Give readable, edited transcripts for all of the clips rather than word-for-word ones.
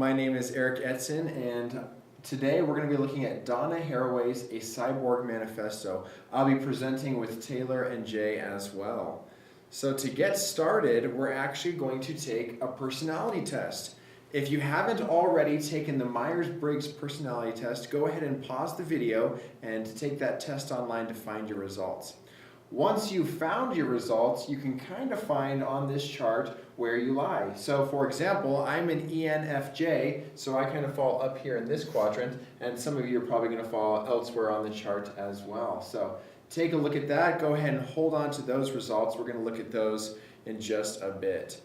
my name is Eidson, and today we're going to be looking at Donna Haraway's A Cyborg Manifesto. I'll be presenting with Taylor and Jay as well. So to get started, we're actually going to take a personality test. If you haven't already taken the Myers-Briggs personality test, go ahead and pause the video and take that test online to find your results. Once you've found your results, you can kind of find on this chart where you lie. So for example, I'm an ENFJ, so I kind of fall up here in this quadrant, and some of you are probably going to fall elsewhere on the chart as well. So take a look at that. Go ahead and hold on to those results. We're going to look at those in just a bit.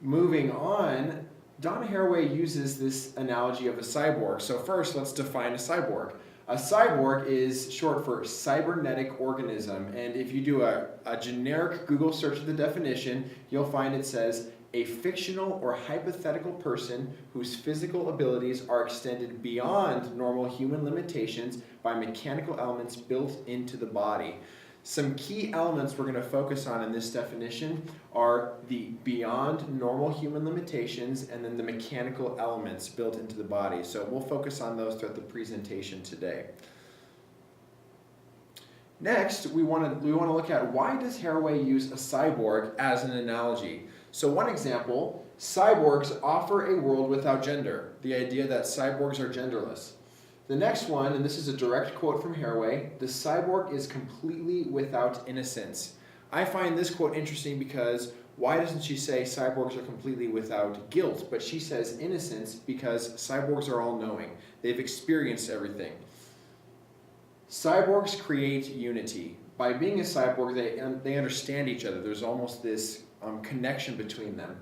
Moving on, Donna Haraway uses this analogy of a cyborg. So first, let's define a cyborg. A cyborg is short for cybernetic organism, and if you do a generic Google search of the definition, you'll find it says a fictional or hypothetical person whose physical abilities are extended beyond normal human limitations by mechanical elements built into the body. Some key elements we're going to focus on in this definition are the beyond normal human limitations and then the mechanical elements built into the body. So we'll focus on those throughout the presentation today. Next, we want to look at why does Haraway use a cyborg as an analogy. So one example, cyborgs offer a world without gender, the idea that cyborgs are genderless. The next one, and this is a direct quote from Haraway, the cyborg is completely without innocence. I find this quote interesting because why doesn't she say cyborgs are completely without guilt, but she says innocence because cyborgs are all-knowing. They've experienced everything. Cyborgs create unity. By being a cyborg, they understand each other. There's almost this connection between them.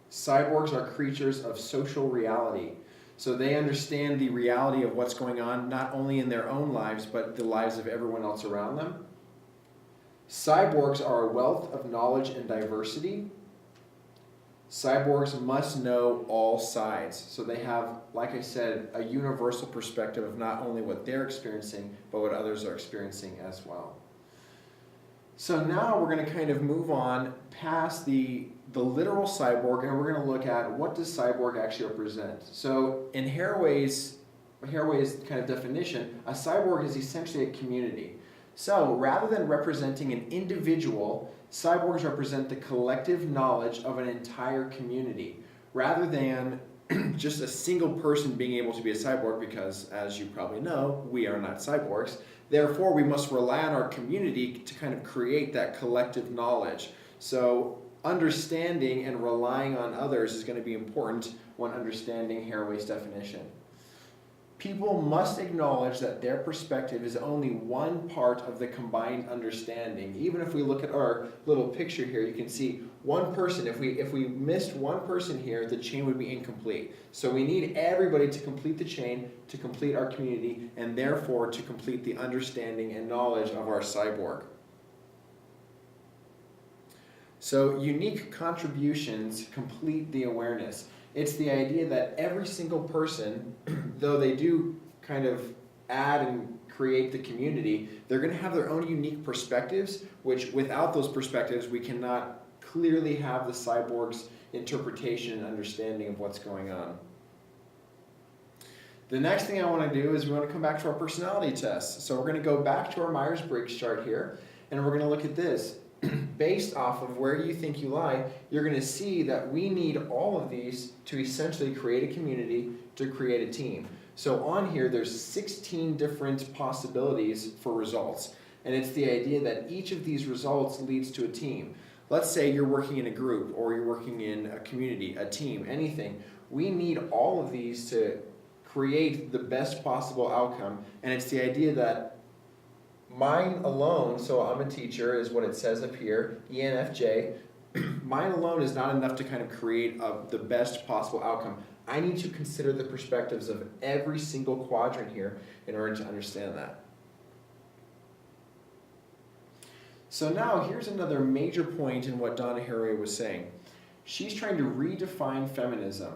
Cyborgs are creatures of social reality. So they understand the reality of what's going on, not only in their own lives, but the lives of everyone else around them. Cyborgs are a wealth of knowledge and diversity. Cyborgs must know all sides. So they have, like I said, a universal perspective of not only what they're experiencing, but what others are experiencing as well. So now we're going to kind of move on past the literal cyborg, and we're going to look at what does cyborg actually represent. So in Haraway's kind of definition, a cyborg is essentially a community. So rather than representing an individual, cyborgs represent the collective knowledge of an entire community, rather than just a single person being able to be a cyborg, because as you probably know, we are not cyborgs. Therefore, we must rely on our community to kind of create that collective knowledge. So understanding and relying on others is going to be important when understanding Haraway's definition. People must acknowledge that their perspective is only one part of the combined understanding. Even if we look at our little picture here, you can see one person. If we missed one person here, the chain would be incomplete. So we need everybody to complete the chain, to complete our community, and therefore to complete the understanding and knowledge of our cyborg. So unique contributions complete the awareness. It's the idea that every single person, though they do kind of add and create the community, they're going to have their own unique perspectives, which without those perspectives, we cannot clearly have the cyborg's interpretation and understanding of what's going on. The next thing I want to do is we want to come back to our personality test. So we're going to go back to our Myers-Briggs chart here, and we're going to look at this. Based off of where you think you lie, you're going to see that we need all of these to essentially create a community, to create a team. So on here, there's 16 different possibilities for results. And it's the idea that each of these results leads to a team. Let's say you're working in a group, or you're working in a community, a team, anything. We need all of these to create the best possible outcome. And it's the idea that mine alone, so I'm a teacher, is what it says up here, ENFJ. Mine alone is not enough to kind of create the best possible outcome. I need to consider the perspectives of every single quadrant here in order to understand that. So now here's another major point in what Donna Haraway was saying. She's trying to redefine feminism.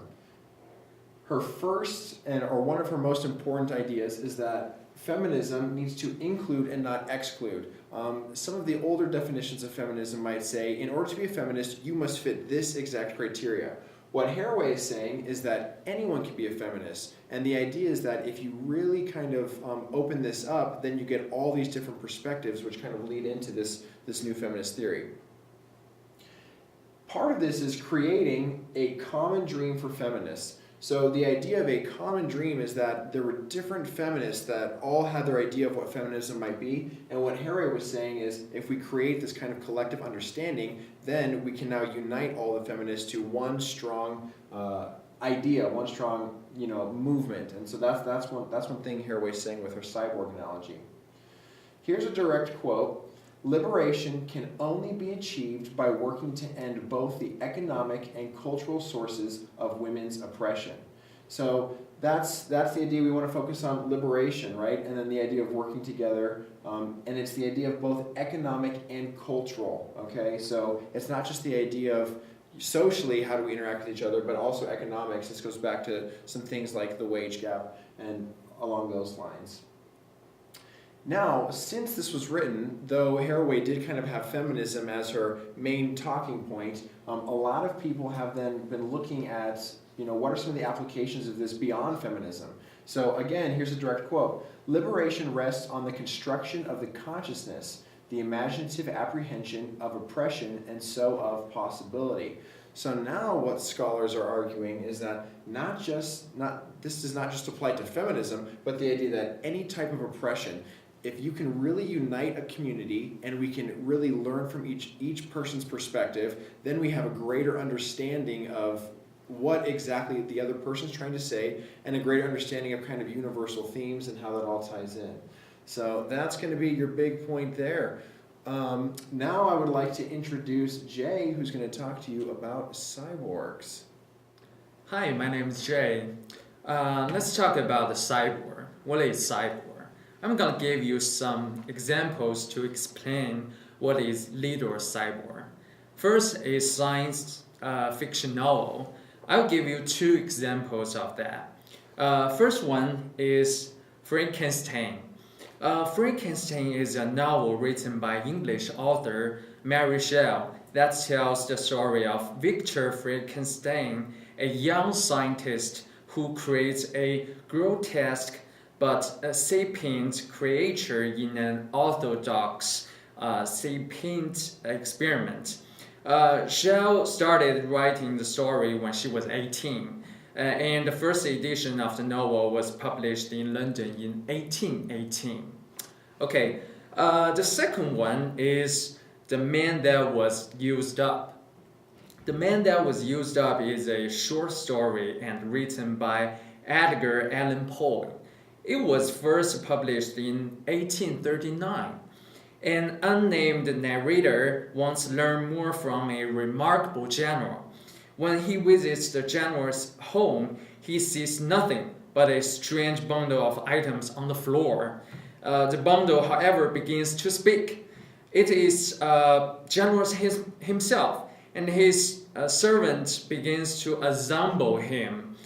Her first, or one of her most important ideas, is that feminism needs to include and not exclude. Some of the older definitions of feminism might say, in order to be a feminist, you must fit this exact criteria. What Haraway is saying is that anyone can be a feminist, and the idea is that if you really kind of open this up, then you get all these different perspectives which kind of lead into this new feminist theory. Part of this is creating a common dream for feminists. So the idea of a common dream is that there were different feminists that all had their idea of what feminism might be, and what Haraway was saying is if we create this kind of collective understanding, then we can now unite all the feminists to one strong idea, one strong movement. And so that's one thing Haraway's saying with her cyborg analogy. Here's a direct quote. Liberation can only be achieved by working to end both the economic and cultural sources of women's oppression. So that's the idea. We want to focus on liberation, right? And then the idea of working together, and it's the idea of both economic and cultural, okay? So it's not just the idea of socially how do we interact with each other, but also economics. This goes back to some things like the wage gap and along those lines. Now, since this was written, though Haraway did kind of have feminism as her main talking point, a lot of people have then been looking at, what are some of the applications of this beyond feminism? So again, here's a direct quote. Liberation rests on the construction of the consciousness, the imaginative apprehension of oppression, and so of possibility. So now what scholars are arguing is that this does not just apply to feminism, but the idea that any type of oppression, if you can really unite a community and we can really learn from each person's perspective, then we have a greater understanding of what exactly the other person's trying to say and a greater understanding of kind of universal themes and how that all ties in. So that's going to be your big point there. Now I would like to introduce Jay, who's going to talk to you about cyborgs. Hi, my name is Jay. Let's talk about the cyborg. What is cyborg? I'm going to give you some examples to explain what is lead or cyborg. First is science fiction novel. I'll give you two examples of that. First one is Frankenstein. Frankenstein is a novel written by English author Mary Shelley that tells the story of Victor Frankenstein, a young scientist who creates a grotesque but a sapient creature in an orthodox sapient experiment. Shelley started writing the story when she was 18, and the first edition of the novel was published in London in 1818. Okay, the second one is The Man That Was Used Up. The Man That Was Used Up is a short story and written by Edgar Allan Poe. It was first published in 1839. An unnamed narrator wants to learn more from a remarkable general. When he visits the general's home, he sees nothing but a strange bundle of items on the floor. The bundle, however, begins to speak. It is general himself, and his servant begins to assemble him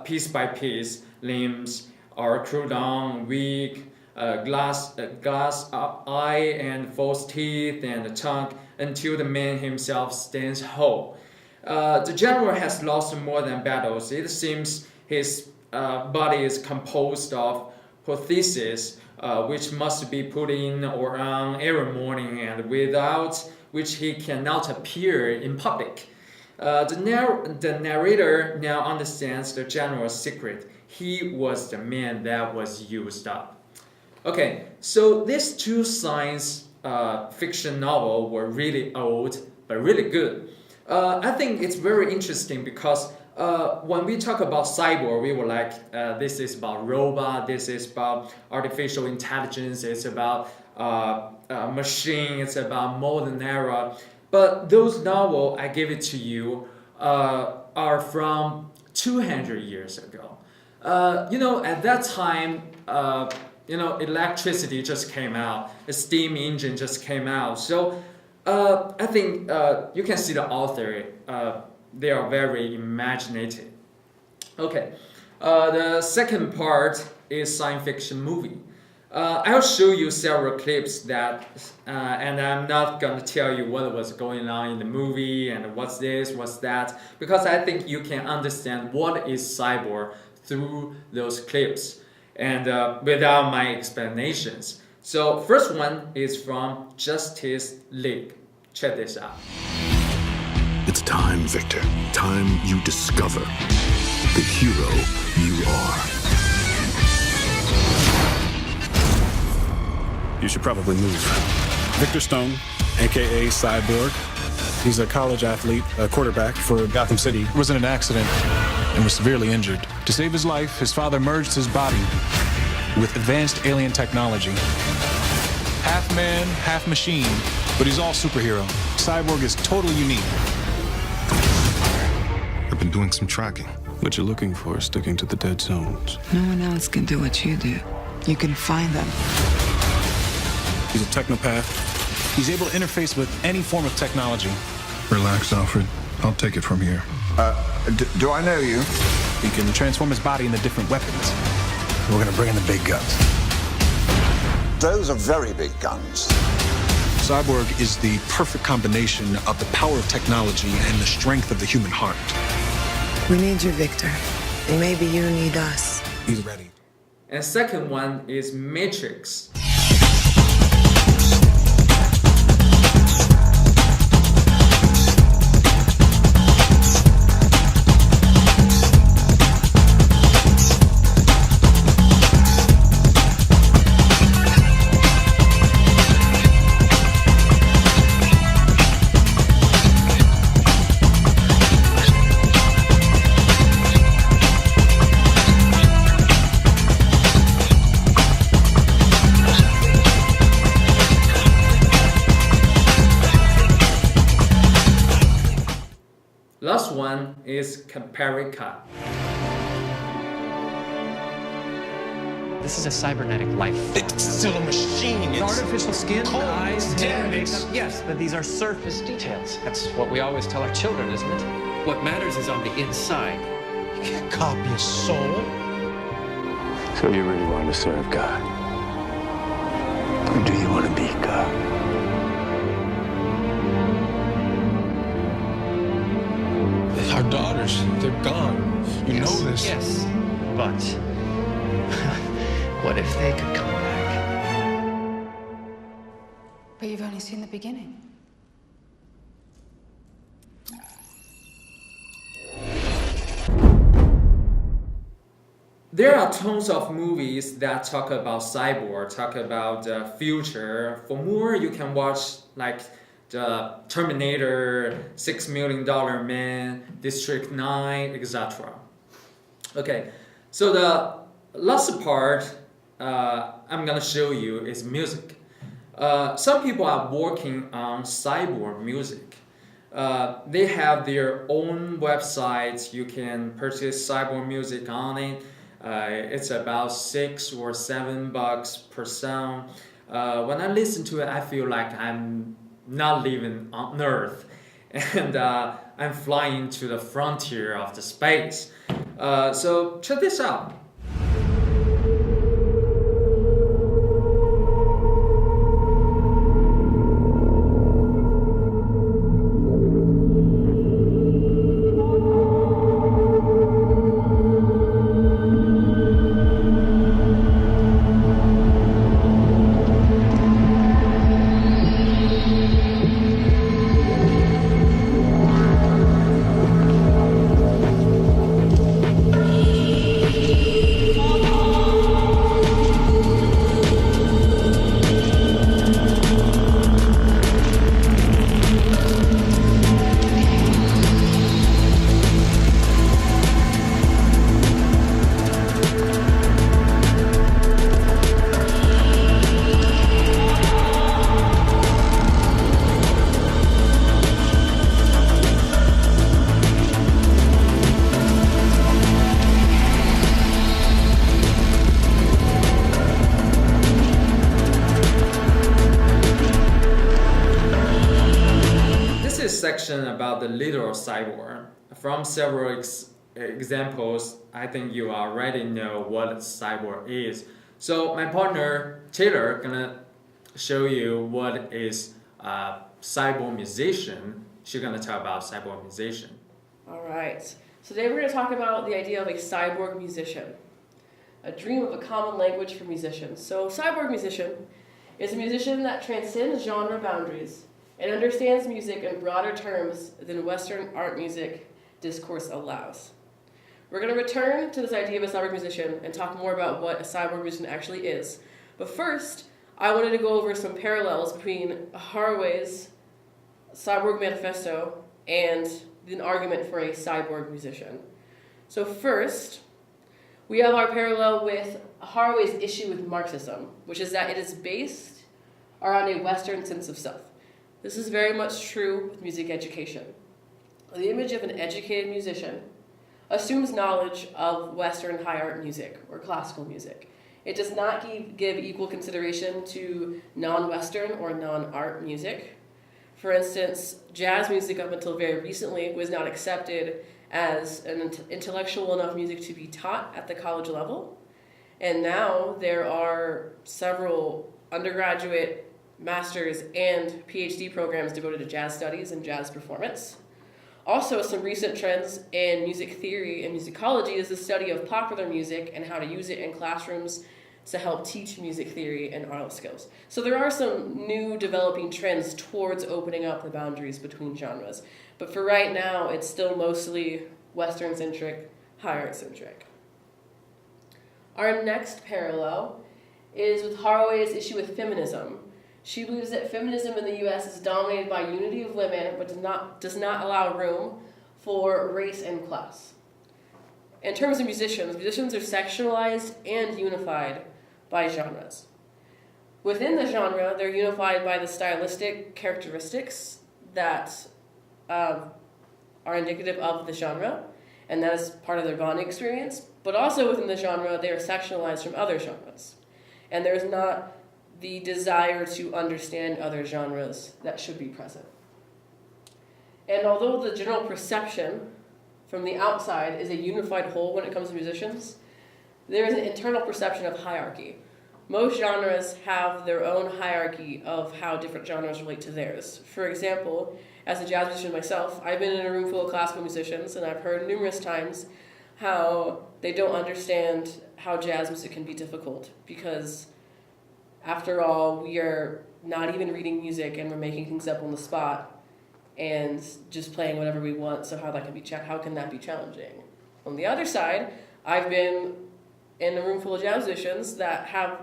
piece by piece. Limbs are crewed on, weak, glass eye and false teeth and tongue, until the man himself stands whole. The general has lost more than battles. It seems his body is composed of prostheses, which must be put in or on every morning, and without which he cannot appear in public. The narrator now understands the general's secret. He was the man that was used up. Okay, so these two science fiction novels were really old, but really good. I think it's very interesting because when we talk about cyborg, we were like, this is about robot, this is about artificial intelligence, it's about machine, it's about modern era. But those novels, I give it to you, are from 200 years ago. At that time, electricity just came out, the steam engine just came out. So I think you can see the author, they are very imaginative. Okay, the second part is science fiction movie. I'll show you several clips that, and I'm not gonna tell you what was going on in the movie and what's this, what's that, because I think you can understand what is Cyborg through those clips and without my explanations. So first one is from Justice League. Check this out. It's time, Victor. Time you discover the hero you are. You should probably move. Victor Stone, aka Cyborg. He's a college athlete, a quarterback for Gotham City. Was in an accident and was severely injured. To save his life, his father merged his body with advanced alien technology. Half man, half machine, but he's all superhero. Cyborg is totally unique. I've been doing some tracking. What you're looking for is sticking to the dead zones. No one else can do what you do. You can find them. He's a technopath. He's able to interface with any form of technology. Relax, Alfred. I'll take it from here. Do I know you? He can transform his body into different weapons. We're gonna bring in the big guns. Those are very big guns. Cyborg is the perfect combination of the power of technology and the strength of the human heart. We need you, Victor. And maybe you need us. He's ready. And second one is Matrix. Last one is Caprica. This is a cybernetic life form. It's still a machine. It's artificial skin, eyes, hair, dead. makeup. Yes, but these are surface details. That's what we always tell our children, isn't it? What matters is on the inside. You can't copy a soul. So you really want to serve God? Or do you want to be God? Our daughters, they're gone. You know this. Yes, but what if they could come back? But you've only seen the beginning. There are tons of movies that talk about cyborg, talk about the future. For more, you can watch like the Terminator, $6 Million Man, District 9, etc. Okay, so the last part I'm gonna show you is music. Some people are working on cyborg music. They have their own websites. You can purchase cyborg music on it. It's about $6 or $7 per song. When I listen to it, I feel like I'm not living on Earth, and I'm flying to the frontier of the space. So check this out. Section about the literal cyborg. From several examples, I think you already know what a cyborg is. So my partner Taylor gonna show you what is a cyborg musician. She's gonna talk about cyborg musician. All right. So today we're going to talk about the idea of a cyborg musician, a dream of a common language for musicians. So cyborg musician is a musician that transcends genre boundaries and understands music in broader terms than Western art music discourse allows. We're going to return to this idea of a cyborg musician and talk more about what a cyborg musician actually is. But first, I wanted to go over some parallels between Haraway's Cyborg Manifesto and an argument for a cyborg musician. So first, we have our parallel with Haraway's issue with Marxism, which is that it is based around a Western sense of self. This is very much true with music education. The image of an educated musician assumes knowledge of Western high art music or classical music. It does not give equal consideration to non-Western or non-art music. For instance, jazz music up until very recently was not accepted as an intellectual enough music to be taught at the college level. And now there are several undergraduate, master's, and PhD programs devoted to jazz studies and jazz performance. Also, some recent trends in music theory and musicology is the study of popular music and how to use it in classrooms to help teach music theory and oral skills. So there are some new developing trends towards opening up the boundaries between genres. But for right now, it's still mostly Western-centric, high art-centric. Our next parallel is with Haraway's issue with feminism. She believes that feminism in the US is dominated by unity of women, but does not allow room for race and class. In terms of musicians are sectionalized and unified by genres. Within the genre, they're unified by the stylistic characteristics that are indicative of the genre, and that is part of their bonding experience. But also within the genre, they are sectionalized from other genres. And there's not the desire to understand other genres that should be present. And although the general perception from the outside is a unified whole when it comes to musicians, there is an internal perception of hierarchy. Most genres have their own hierarchy of how different genres relate to theirs. For example, as a jazz musician myself, I've been in a room full of classical musicians, and I've heard numerous times how they don't understand how jazz music can be difficult, because after all, we are not even reading music and we're making things up on the spot and just playing whatever we want, so how can that be challenging? On the other side, I've been in a room full of jazz musicians that have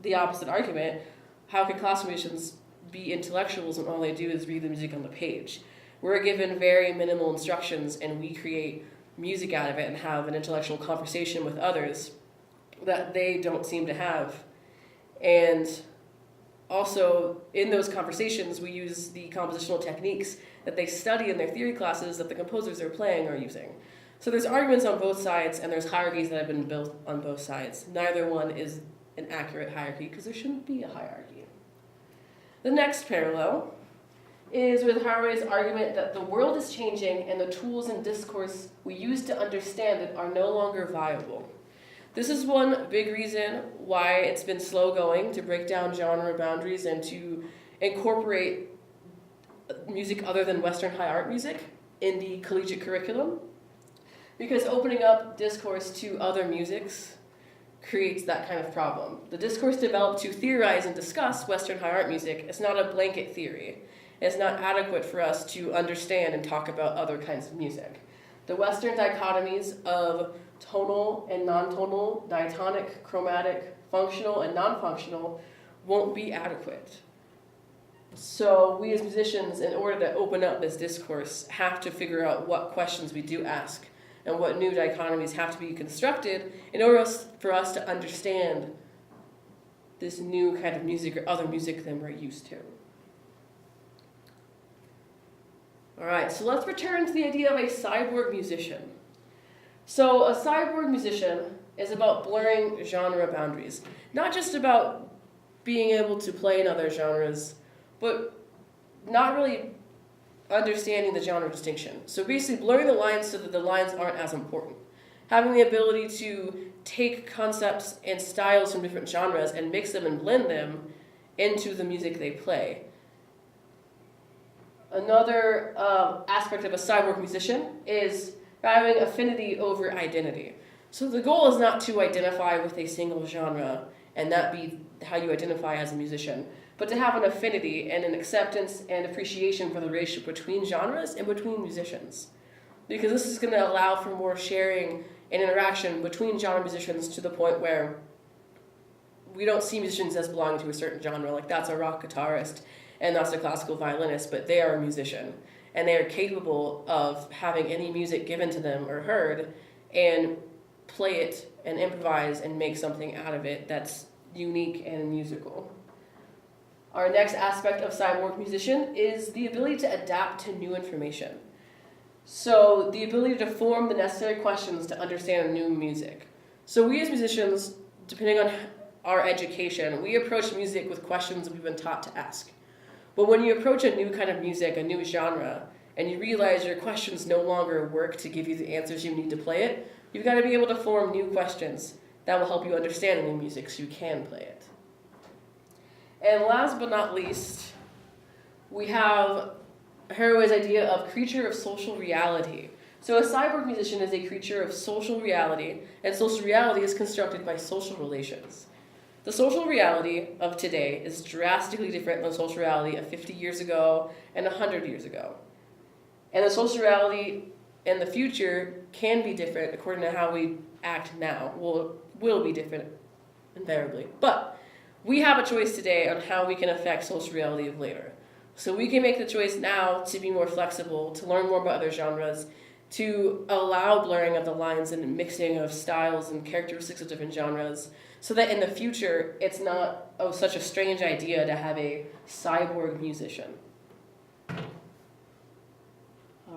the opposite argument. How can classical musicians be intellectuals when all they do is read the music on the page? We're given very minimal instructions and we create music out of it and have an intellectual conversation with others that they don't seem to have. And also, in those conversations, we use the compositional techniques that they study in their theory classes that the composers they're playing are using. So there's arguments on both sides, and there's hierarchies that have been built on both sides. Neither one is an accurate hierarchy, because there shouldn't be a hierarchy. The next parallel is with Haraway's argument that the world is changing and the tools and discourse we use to understand it are no longer viable. This is one big reason why it's been slow going to break down genre boundaries and to incorporate music other than Western high art music in the collegiate curriculum, because opening up discourse to other musics creates that kind of problem. The discourse developed to theorize and discuss Western high art music is not a blanket theory. It's not adequate for us to understand and talk about other kinds of music. The Western dichotomies of tonal and non-tonal, diatonic, chromatic, functional and non-functional won't be adequate. So we as musicians, in order to open up this discourse, have to figure out what questions we do ask and what new dichotomies have to be constructed in order for us to understand this new kind of music or other music than we're used to. All right, so let's return to the idea of a cyborg musician. So a cyborg musician is about blurring genre boundaries, not just about being able to play in other genres, but not really understanding the genre distinction. So basically blurring the lines so that the lines aren't as important. having the ability to take concepts and styles from different genres and mix them and blend them into the music they play. Another aspect of a cyborg musician is having affinity over identity. So the goal is not to identify with a single genre and that be how you identify as a musician, but to have an affinity and an acceptance and appreciation for the relationship between genres and between musicians. Because this is going to allow for more sharing and interaction between genre musicians to the point where we don't see musicians as belonging to a certain genre, like that's a rock guitarist and that's a classical violinist, but they are a musician and they are capable of having any music given to them or heard and play it and improvise and make something out of it that's unique and musical. Our next aspect of cyborg musician is the ability to adapt to new information. So the ability to form the necessary questions to understand new music. So we as musicians, depending on our education, we approach music with questions that we've been taught to ask. But when you approach a new kind of music, a new genre, and you realize your questions no longer work to give you the answers you need to play it, you've got to be able to form new questions that will help you understand new music so you can play it. And last but not least, we have Haraway's idea of creature of social reality. So a cyborg musician is a creature of social reality, and social reality is constructed by social relations. The social reality of today is drastically different than the social reality of 50 years ago and 100 years ago. And the social reality in the future can be different according to how we act now. Will be different, invariably. But we have a choice today on how we can affect social reality of later. So we can make the choice now to be more flexible, to learn more about other genres, to allow blurring of the lines and mixing of styles and characteristics of different genres, so that in the future, it's not such a strange idea to have a cyborg musician. All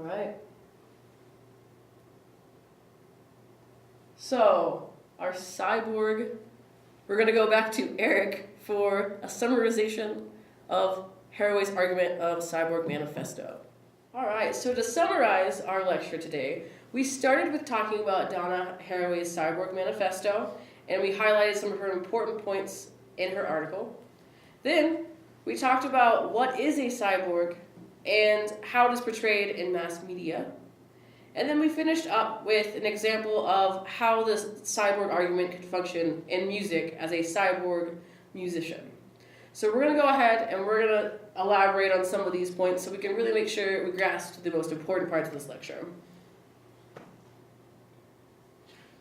right. So, our cyborg, we're going to go back to Eric for a summarization of Haraway's argument of Cyborg Manifesto. All right, so to summarize our lecture today, we started with talking about Donna Haraway's Cyborg Manifesto, and we highlighted some of her important points in her article. Then we talked about what is a cyborg and how it is portrayed in mass media. And then we finished up with an example of how the cyborg argument could function in music as a cyborg musician. So we're going to go ahead and we're going to elaborate on some of these points so we can really make sure we grasp the most important parts of this lecture.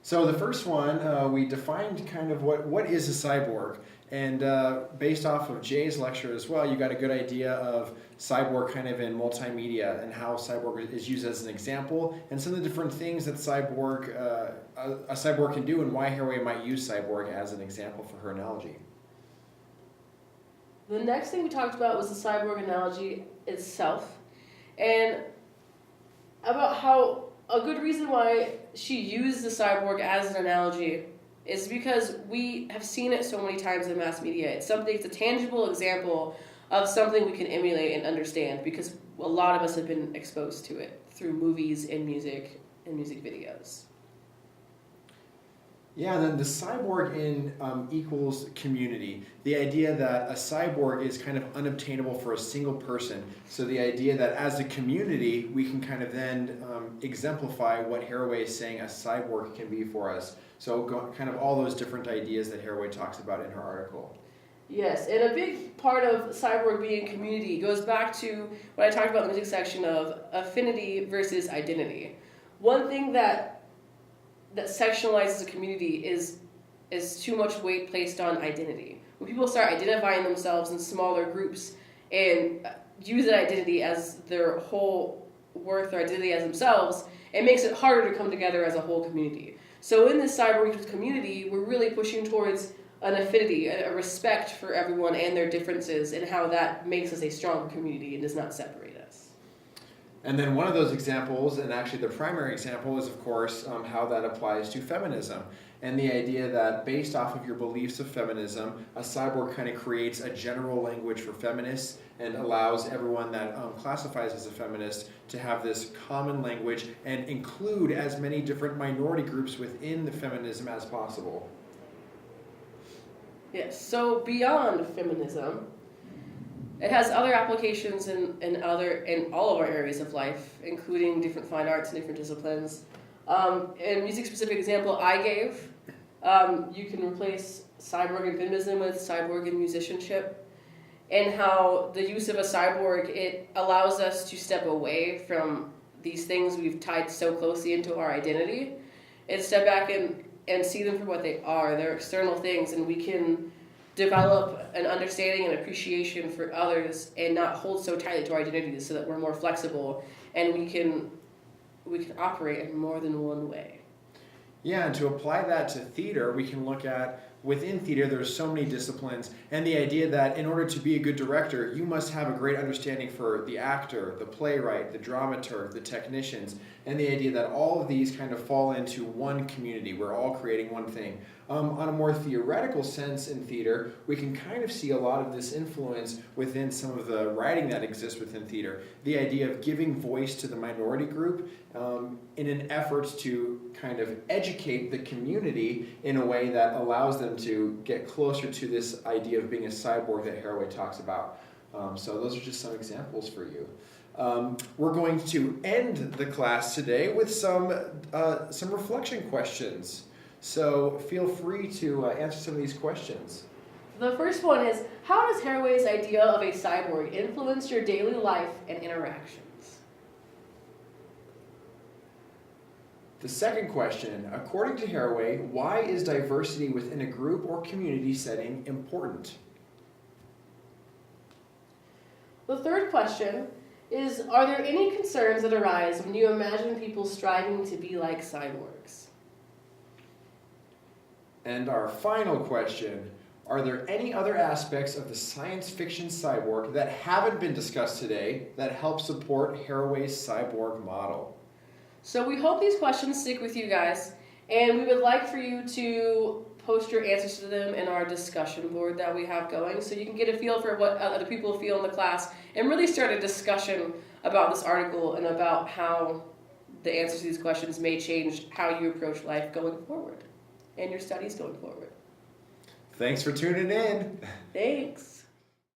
So the first one, we defined kind of what is a cyborg. And based off of Jay's lecture as well, you got a good idea of cyborg kind of in multimedia and how cyborg is used as an example and some of the different things that a cyborg can do and why Haraway might use cyborg as an example for her analogy. The next thing we talked about was the cyborg analogy itself and about how a good reason why she used the cyborg as an analogy is because we have seen it so many times in mass media. It's a tangible example of something we can emulate and understand because a lot of us have been exposed to it through movies and music videos. Yeah, then the cyborg in equals community. The idea that a cyborg is kind of unobtainable for a single person. So the idea that as a community, we can kind of then exemplify what Haraway is saying a cyborg can be for us. So kind of all those different ideas that Haraway talks about in her article. Yes, and a big part of cyborg being community goes back to what I talked about in the music section of affinity versus identity. One thing that sectionalizes a community is too much weight placed on identity. When people start identifying themselves in smaller groups and use that identity as their whole worth or identity as themselves, it makes it harder to come together as a whole community. So in this cyborg community, we're really pushing towards an affinity, a respect for everyone and their differences, and how that makes us a stronger community and does not separate us. And then one of those examples, and actually the primary example, is of course how that applies to feminism. and the idea that based off of your beliefs of feminism, a cyborg kind of creates a general language for feminists and allows everyone that classifies as a feminist to have this common language and include as many different minority groups within the feminism as possible. Yes, so beyond feminism, it has other applications in all of our areas of life, including different fine arts and different disciplines. In music-specific example I gave, you can replace cyborg and feminism with cyborg and musicianship, and how the use of a cyborg, it allows us to step away from these things we've tied so closely into our identity and step back and see them for what they are. They're external things, and we can develop an understanding and appreciation for others and not hold so tightly to our identities so that we're more flexible and we can operate in more than one way. Yeah, and to apply that to theater, we can look at within theater there's so many disciplines, and the idea that in order to be a good director, you must have a great understanding for the actor, the playwright, the dramaturg, the technicians, and the idea that all of these kind of fall into one community. We're all creating one thing. On a more theoretical sense in theater, we can kind of see a lot of this influence within some of the writing that exists within theater. The idea of giving voice to the minority group in an effort to kind of educate the community in a way that allows them to get closer to this idea of being a cyborg that Haraway talks about. So those are just some examples for you. We're going to end the class today with some reflection questions. So feel free to answer some of these questions. The first one is, how does Haraway's idea of a cyborg influence your daily life and interactions? The second question, according to Haraway, why is diversity within a group or community setting important? The third question is, are there any concerns that arise when you imagine people striving to be like cyborgs? And our final question, are there any other aspects of the science fiction cyborg that haven't been discussed today that help support Haraway's cyborg model? So we hope these questions stick with you guys, and we would like for you to post your answers to them in our discussion board that we have going, so you can get a feel for what other people feel in the class and really start a discussion about this article and about how the answers to these questions may change how you approach life going forward and your studies going forward. Thanks for tuning in. Thanks.